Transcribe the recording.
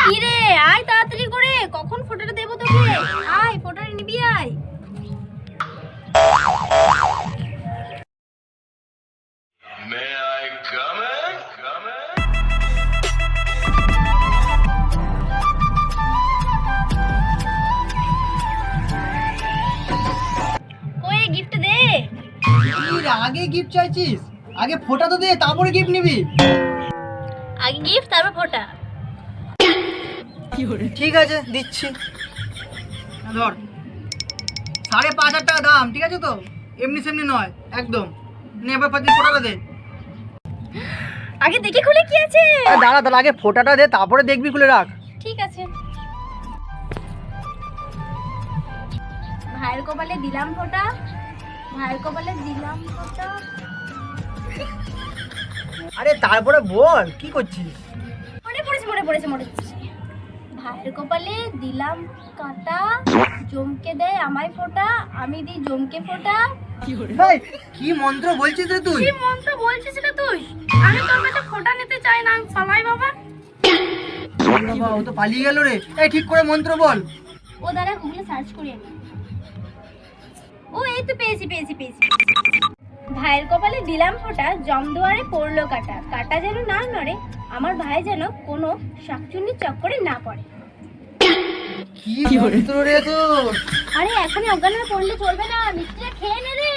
কি রে, আয় তাড়াতাড়ি করে, কখন ফটোটা দেবো তোকে? আয় ফটোটা নিবি, আয়। May I come in? Come in? কই গিফট দে। আগে গিফট চাইছিস? আগে ফোটা তো দে, তারপরে গিফট নিবি। আগে গিফট তারপর ফটো। ঠিক আছে, দিচ্ছি। ধর, 5,500 টাকা দাম, ঠিক আছে তো? এমনি সেমনি নয় একদম। নে এবার ফোটাটা দে। আগে দেখে খুলে কি আছে? দাঁড়া দাঁড়া, আগে ফোটাটা দে, তারপরে দেখবি, খুলে রাখ। ঠিক আছে। ভাইয়ের কপালে দিলাম ফোঁটা, ভাইয়ের কপালে দিলাম ফোঁটা। আরে তারপরে বল, কি করছিস? মনে পড়েছে। ভাইয়ের কপালে দিলাম কাঁটা, জমকে দেয় আমায় ফোঁটা, আমি দিই জমকে ফোঁটা। এই, কি মন্ত্র বলছিস রে তুই? কি মন্ত্র বলছিস রে তুই? আমি তোর কাছে ফোঁটা নিতে চাই না, আমি পালাই বাবা। বাবা, ও তো পালিয়ে গেল রে। এই ঠিক করে মন্ত্র বল। ও দাঁড়া, গুগলে সার্চ করি আমি। ও এই তো পেয়েছি। ভাইয়ের কপালে দিলাম ফোঁটা, জমদুয়ারে পড়লো কাটা, কাটা যেন না নড়ে, আমার ভাই যেন কোনো শাকচুন্নির চক্করে না পড়ে। কি মন্ত্র রে তোর? আরে এখনই অজ্ঞান হয়ে পড়লে চলবে না, মিষ্টিটা খেয়ে নে রে।